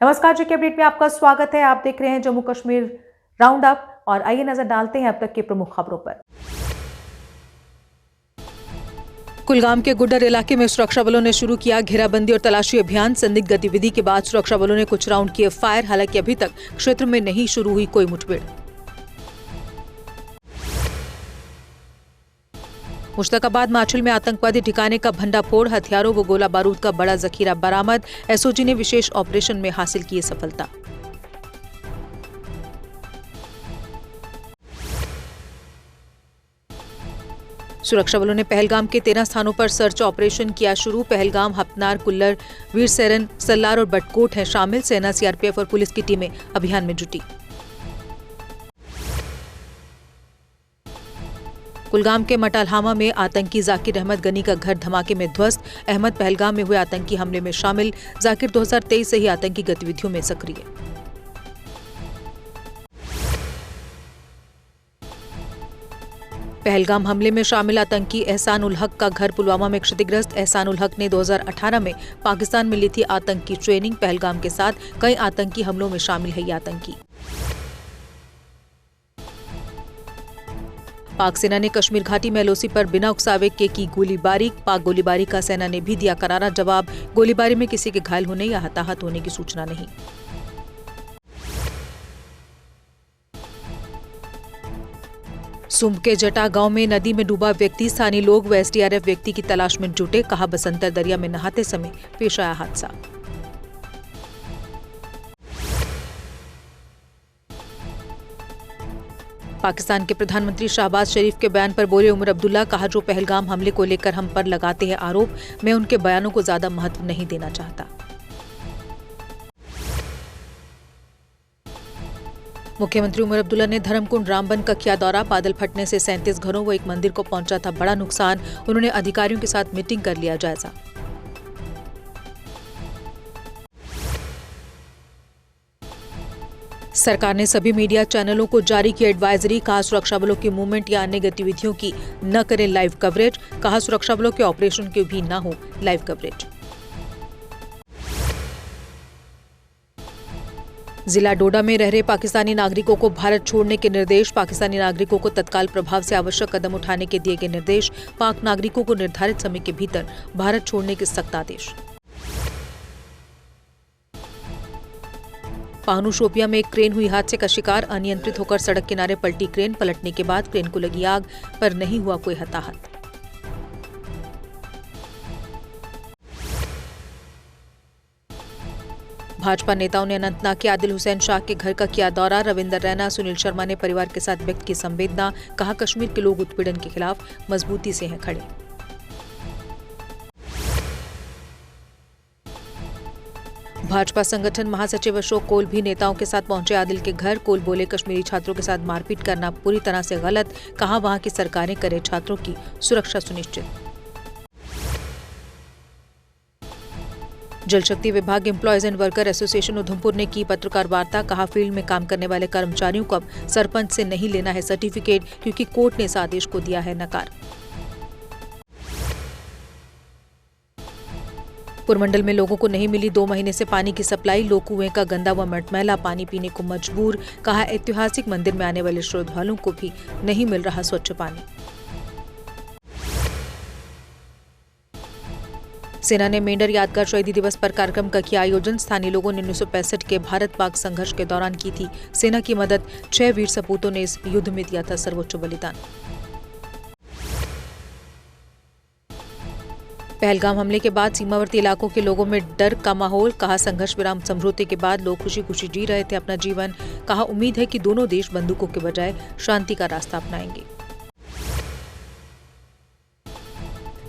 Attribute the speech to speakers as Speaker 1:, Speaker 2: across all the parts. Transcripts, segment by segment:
Speaker 1: नमस्कार जी के अपडेट में आपका स्वागत है। आप देख रहे हैं जम्मू कश्मीर राउंड अप और आइए नजर डालते हैं अब तक की प्रमुख खबरों पर।
Speaker 2: कुलगाम के गुड्डर इलाके में सुरक्षा बलों ने शुरू किया घेराबंदी और तलाशी अभियान। संदिग्ध गतिविधि के बाद सुरक्षा बलों ने कुछ राउंड किए फायर। हालांकि अभी तक क्षेत्र में नहीं शुरू हुई कोई मुठभेड़। मुश्ताकाबाद माछिल में आतंकवादी ठिकाने का भंडाफोड़, हथियारों व गोला बारूद का बड़ा जखीरा बरामद। एसओजी ने विशेष ऑपरेशन में हासिल की सफलता। सुरक्षा बलों ने पहलगाम के 13 स्थानों पर सर्च ऑपरेशन किया शुरू। पहलगाम, हपनार, कुल्लर, वीरसेरन, सल्लार और बटकोट हैं शामिल। सेना, सीआरपीएफ और पुलिस की टीमें अभियान में जुटी। कुलगाम के मटालहामा में आतंकी जाकिर अहमद गनी का घर धमाके में ध्वस्त। अहमद पहलगाम में हुए आतंकी हमले में शामिल। जाकिर 2023 से ही आतंकी गतिविधियों में सक्रिय। पहलगाम हमले में शामिल आतंकी एहसान उल हक का घर पुलवामा में क्षतिग्रस्त। एहसान उल हक ने 2018 में पाकिस्तान में ली थी आतंकी ट्रेनिंग। पहलगाम के साथ कई आतंकी हमलों में शामिल है ये आतंकी। पाक सेना ने कश्मीर घाटी में एलओसी पर बिना उकसावे के की गोलीबारी। पाक गोलीबारी का सेना ने भी दिया करारा जवाब। गोलीबारी में किसी के घायल होने या हताहत होने की सूचना नहीं। सुम्ब के जटा गांव में नदी में डूबा व्यक्ति। स्थानीय लोग व एसडीआरएफ व्यक्ति की तलाश में जुटे। कहा बसंतर दरिया में नहाते समय पेश आया हादसा। पाकिस्तान के प्रधानमंत्री शहबाज शरीफ के बयान पर बोले उमर अब्दुल्ला। कहा जो पहलगाम हमले को लेकर हम पर लगाते हैं आरोप, मैं उनके बयानों को ज्यादा महत्व नहीं देना चाहता। मुख्यमंत्री उमर अब्दुल्ला ने धर्मकुंड रामबन का किया दौरा। बादल फटने से 37 घरों व एक मंदिर को पहुंचा था बड़ा नुकसान। उन्होंने अधिकारियों के साथ मीटिंग कर लिया जायजा। सरकार ने सभी मीडिया चैनलों को जारी की एडवाइजरी। कहा सुरक्षा बलों की मूवमेंट या अन्य गतिविधियों की न करें लाइव कवरेज। कहा सुरक्षा बलों के ऑपरेशन की भी न हो लाइव कवरेज। जिला डोडा में रह रहे पाकिस्तानी नागरिकों को भारत छोड़ने के निर्देश। पाकिस्तानी नागरिकों को तत्काल प्रभाव से आवश्यक कदम उठाने के दिए गए निर्देश। पाक नागरिकों को निर्धारित समय के भीतर भारत छोड़ने के सख्त आदेश। पाहनु शोपिया में एक क्रेन हुई हादसे का शिकार। अनियंत्रित होकर सड़क किनारे पलटी क्रेन। पलटने के बाद क्रेन को लगी आग, पर नहीं हुआ कोई हताहत। भाजपा नेताओं ने अनंतनाग के आदिल हुसैन शाह के घर का किया दौरा। रविंदर रैना, सुनील शर्मा ने परिवार के साथ व्यक्त की संवेदना। कहा कश्मीर के लोग उत्पीड़न के खिलाफ मजबूती से हैं खड़े। भाजपा संगठन महासचिव अशोक कोल भी नेताओं के साथ पहुंचे आदिल के घर। कोल बोले कश्मीरी छात्रों के साथ मारपीट करना पूरी तरह से गलत। कहा वहां की सरकारें करें छात्रों की सुरक्षा सुनिश्चित। जल शक्ति विभाग employees and worker association Udhampur ने की पत्रकार वार्ता। कहा फील्ड में काम करने वाले कर्मचारियों को अब सरपंच से नहीं लेना है सर्टिफिकेट, क्योंकि कोर्ट ने इस आदेश को दिया है नकार। पुरमंडल में लोगों को नहीं मिली 2 महीने से पानी की सप्लाई। लोग कुएं का गंदा व मटमैला पानी पीने को मजबूर। कहा ऐतिहासिक मंदिर में आने वाले श्रद्धालुओं को भी नहीं मिल रहा स्वच्छ पानी। सेना ने मेंढर यादगार शहीदी दिवस पर कार्यक्रम का किया आयोजन। स्थानीय लोगों ने 1965 के भारत पाक संघर्ष के दौरान की थी सेना की मदद। 6 वीर सपूतों ने इस युद्ध में दिया था सर्वोच्च बलिदान। पहलगाम हमले के बाद सीमावर्ती इलाकों के लोगों में डर का माहौल। कहा संघर्ष विराम समझौते के बाद लोग खुशी खुशी जी रहे थे अपना जीवन। कहा उम्मीद है कि दोनों देश बंदूकों के बजाय शांति का रास्ता अपनाएंगे।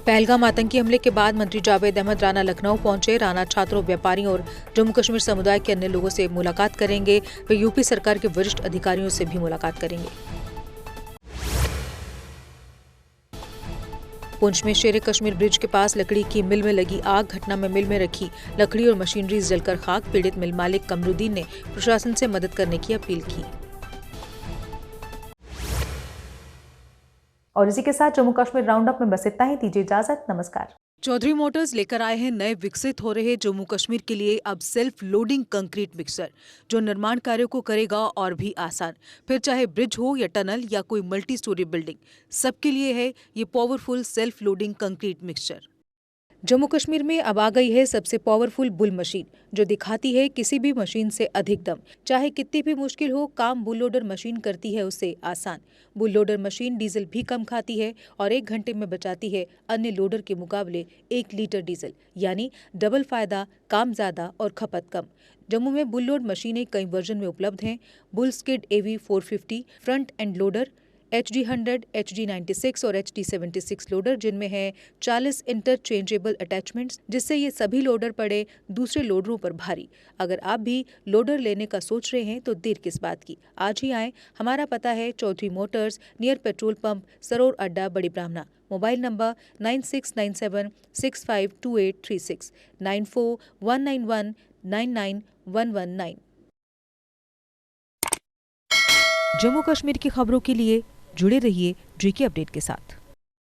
Speaker 2: पहलगाम आतंकी हमले के बाद मंत्री जावेद अहमद राणा लखनऊ पहुंचे। राणा छात्रों, व्यापारियों और जम्मू कश्मीर समुदाय के अन्य लोगों से मुलाकात करेंगे। वे यूपी सरकार के वरिष्ठ अधिकारियों से भी मुलाकात करेंगे। पुंछ में शेरे कश्मीर ब्रिज के पास लकड़ी की मिल में लगी आग। घटना में मिल में रखी लकड़ी और मशीनरी जलकर खाक। पीड़ित मिल मालिक कमरुद्दीन ने प्रशासन से मदद करने की अपील की।
Speaker 1: और इसी के साथ जम्मू कश्मीर राउंड अप में बस इतना ही। दीजिए इजाजत। नमस्कार।
Speaker 2: चौधरी मोटर्स लेकर आए हैं नए विकसित हो रहे जम्मू कश्मीर के लिए अब सेल्फ लोडिंग कंक्रीट मिक्सर, जो निर्माण कार्यों को करेगा और भी आसान। फिर चाहे ब्रिज हो या टनल या कोई मल्टी स्टोरी बिल्डिंग, सबके लिए है ये powerful self loading concrete mixture. Jammu Kashmir में अब आ गई है सबसे पावरफुल बुल मशीन, जो दिखाती है किसी भी मशीन से अधिक दम। चाहे कितनी भी मुश्किल हो, काम बुल लोडर मशीन करती है उससे आसान। बुल लोडर मशीन डीजल भी कम खाती है और 1 घंटे में बचाती है अन्य लोडर के मुकाबले 1 लीटर डीजल, यानी डबल फायदा, काम ज्यादा और खपत कम। जम्मू में बुल लोड मशीनें कई वर्जन में उपलब्ध हैं। Bull skid AV 450 front end loader, HD 100, HD 96 और HD 76 लोडर, जिनमें है 40 इंटरचेंजेबल अटैचमेंट्स, जिससे ये सभी लोडर पड़े दूसरे लोडरों पर भारी। अगर आप भी लोडर लेने का सोच रहे हैं तो देर किस बात की, आज ही आएं। हमारा पता है Chaudhary motors, near petrol pump, Saror Adda, Bari ब्राह्मणा। Mobile number 9697652836, 9419199119। जम्मू कश्मीर की खबरों के लिए जुड़े रहिए GK अपडेट के साथ।